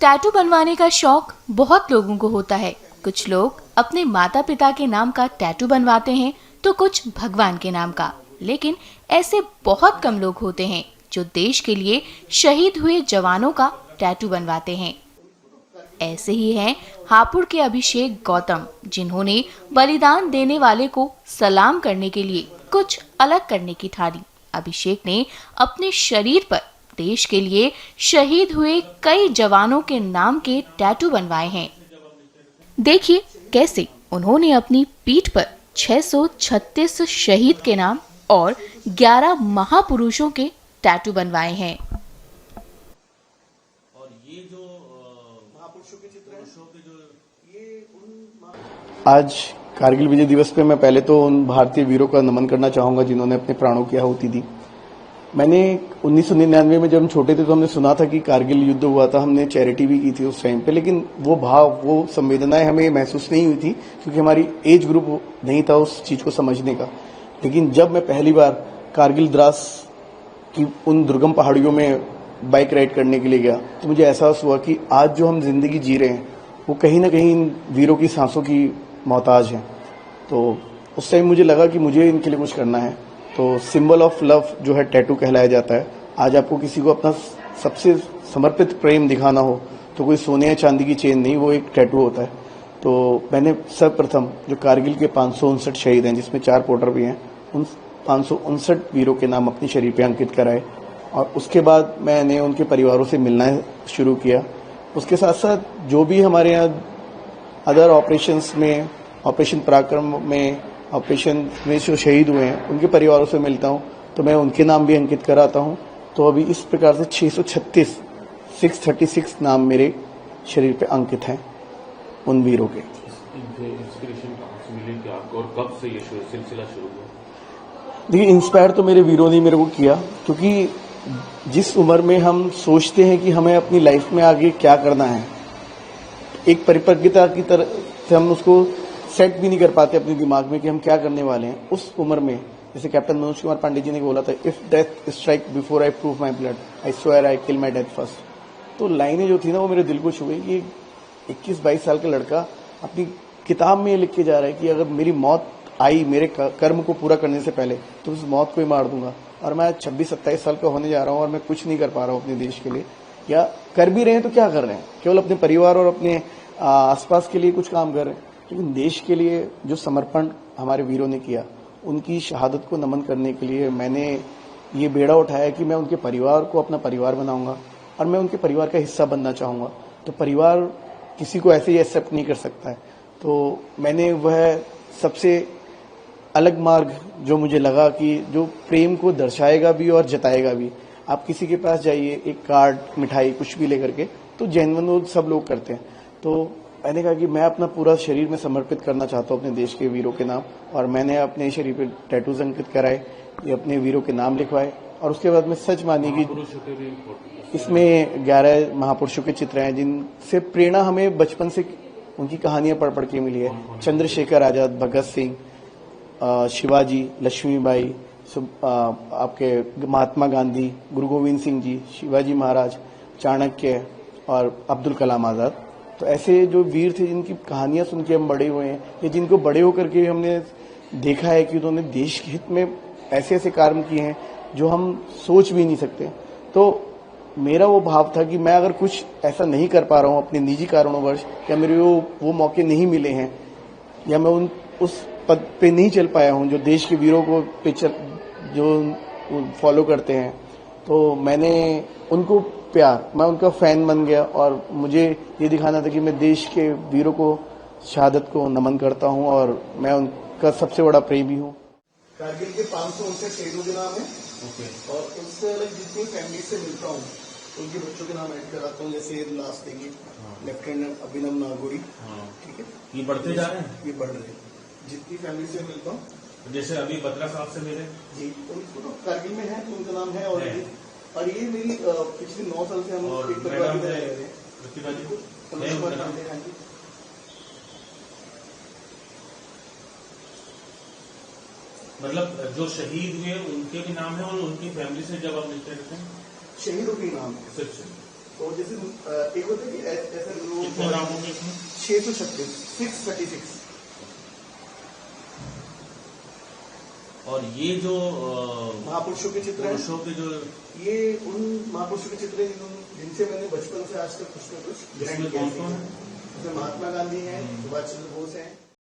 Tattoo बनवाने का शौक बहुत लोगों को होता है। कुछ लोग अपने माता पिता के नाम का टैटू बनवाते हैं तो कुछ भगवान के नाम का। लेकिन ऐसे बहुत कम लोग होते हैं जो देश के लिए शहीद हुए जवानों का टैटू बनवाते हैं। ऐसे ही हैं हापुड़ के अभिषेक गौतम, जिन्होंने बलिदान देने वाले को सलाम करने के लिए कुछ अलग करने की ठानी। अभिषेक ने अपने शरीर पर देश के लिए शहीद हुए कई जवानों के नाम के टैटू बनवाए हैं। देखिए कैसे उन्होंने अपनी पीठ पर 636 शहीद के नाम और 11 महापुरुषों के टैटू बनवाए हैं। और ये जो महापुरुषों के चित्र हैं, ये आज कारगिल विजय दिवस पे मैं पहले तो उन भारतीय वीरों का नमन करना चाहूंगा जिन्होंने अपने प्राणों की आहुति दी। मैंने 1999 में जब हम छोटे थे तो हमने सुना था कि कारगिल युद्ध हुआ था, हमने चैरिटी भी की थी उस टाइम पे, लेकिन वो भाव, वो संवेदनाएं हमें महसूस नहीं हुई थी क्योंकि हमारी एज ग्रुप नहीं था उस चीज को समझने का। लेकिन जब मैं पहली बार कारगिल द्रास की उन दुर्गम पहाड़ियों में बाइक राइड करने के लिए गया तो मुझे एहसास हुआ कि आज जो हम जिंदगी जी रहे हैं वो कहीं ना कहीं इन वीरों की सांसों की मोहताज है। तो उस टाइम मुझे लगा कि मुझे इनके लिए कुछ करना है। तो सिंबल ऑफ लव जो है टैटू कहलाया जाता है। आज आपको किसी को अपना सबसे समर्पित प्रेम दिखाना हो तो कोई सोने या चांदी की चेन नहीं, वो एक टैटू होता है। तो मैंने सर्वप्रथम जो कारगिल के 559 शहीद हैं, जिसमें 4 पोर्टर भी हैं, उन 559 वीरों के नाम अपने शरीर पे अंकित कराए और उसके बाद मैंने उनके परिवारों से मिलना शुरू किया। उसके साथ साथ जो भी हमारे यहाँ अदर ऑपरेशंस में, ऑपरेशन पराक्रम में, ऑपरेशन में जो शहीद हुए हैं उनके परिवारों से मिलता हूं तो मैं उनके नाम भी अंकित कराता हूं। तो अभी इस प्रकार से 636 नाम मेरे शरीर पे अंकित हैं उन वीरों के। इंस्पिरेशन कहाँ से मिली कि आपको और कब से ये सिलसिला शुरू हुआ? देखिए, इंस्पायर तो मेरे वीरों ने मेरे को किया, क्योंकि जिस उम्र में हम सोचते हैं कि हमें अपनी लाइफ में आगे क्या करना है, एक परिपक्वता की तरह से हम उसको सेट भी नहीं कर पाते अपने दिमाग में कि हम क्या करने वाले हैं। उस उम्र में जैसे कैप्टन मनोज कुमार पांडे जी ने बोला था, if death strike before I prove my blood I swear I kill my death first. तो लाइनें जो थी ना वो मेरे दिल को छू गई कि 21-22 साल का लड़का अपनी किताब में ये लिख के जा रहा है कि अगर मेरी मौत आई मेरे कर्म को पूरा करने से पहले तो उस मौत को ही मार दूंगा। और मैं 26-27 साल का होने जा रहा हूँ और मैं कुछ नहीं कर पा रहा हूँ अपने देश के लिए, या कर भी रहे हैं तो क्या कर रहे हैं, केवल अपने परिवार और अपने आसपास के लिए कुछ काम कर रहे हैं। लेकिन देश के लिए जो समर्पण हमारे वीरों ने किया, उनकी शहादत को नमन करने के लिए मैंने ये बेड़ा उठाया कि मैं उनके परिवार को अपना परिवार बनाऊंगा और मैं उनके परिवार का हिस्सा बनना चाहूंगा। तो परिवार किसी को ऐसे ही एक्सेप्ट नहीं कर सकता है। तो मैंने वह सबसे अलग मार्ग जो मुझे लगा कि जो प्रेम को दर्शाएगा भी और जताएगा भी। आप किसी के पास जाइए, एक कार्ड, मिठाई, कुछ भी लेकर के, तो जेन्युइन सब लोग करते हैं। तो मैंने कहा कि मैं अपना पूरा शरीर में समर्पित करना चाहता हूँ अपने देश के वीरों के नाम, और मैंने अपने शरीर पे टैटूज अंकित कराए, ये अपने वीरों के नाम लिखवाए। और उसके बाद मैं सच मानी कि इसमें 11 महापुरुषों के चित्र हैं जिनसे प्रेरणा हमें बचपन से उनकी कहानियां पढ़ के मिली है। चंद्रशेखर आजाद, भगत सिंह, शिवाजी, लक्ष्मीबाई, आपके महात्मा गांधी, गुरु गोविंद सिंह जी, शिवाजी महाराज, चाणक्य और अब्दुल कलाम आजाद। तो ऐसे जो वीर थे जिनकी कहानियां सुन के हम बड़े हुए हैं, या जिनको बड़े होकर के हमने देखा है कि उन्होंने देश के हित में ऐसे ऐसे कार्य किए हैं जो हम सोच भी नहीं सकते। तो मेरा वो भाव था कि मैं अगर कुछ ऐसा नहीं कर पा रहा हूँ अपने निजी कारणोंवश, या मेरे वो मौके नहीं मिले हैं, या मैं उस पद पे नहीं चल पाया हूँ जो देश के वीरों को जो फॉलो करते हैं, तो मैंने उनको मैं उनका फैन बन गया और मुझे ये दिखाना था कि मैं देश के वीरों को, शहादत को नमन करता हूँ और मैं उनका सबसे बड़ा प्रेमी हूँ। कारगिल के 559 शहीदों के नाम है और उससे अलग जितनी फैमिली से मिलता हूँ उनके बच्चों के नाम ऐड कराता हूँ। जैसे लास्ट देखिए, लेफ्टिनेंट अभिनव नागोरी, ठीक है, ये बढ़ते जा रहे हैं, ये बढ़ रहे हैं। जितनी फैमिली से मिलता हूँ, जैसे अभी बत्रा साहब से मिले जी, उनको तो कारगिल में है तो उनका नाम है। और ये मेरी पिछले 9 साल से हम एक परिवार की तरह रह रहे हैं। मतलब जो शहीद हुए उनके भी नाम है और उनकी फैमिली से जब आप मिलते रहते हैं, शहीदों के नाम है सिर्फ तो जैसे एक होता है कि ऐसे कितने नाम होंगे इसमें? 636 636। और ये जो महापुरुषों के चित्र हैं, पुरुषों के जो ये उन महापुरुषों के चित्र हैं जिनसे मैंने बचपन से आज तक कुछ न कुछ ग्रहण इसमें किया कौन कौन है? जैसे महात्मा गांधी हैं, सुभाष चंद्र बोस हैं,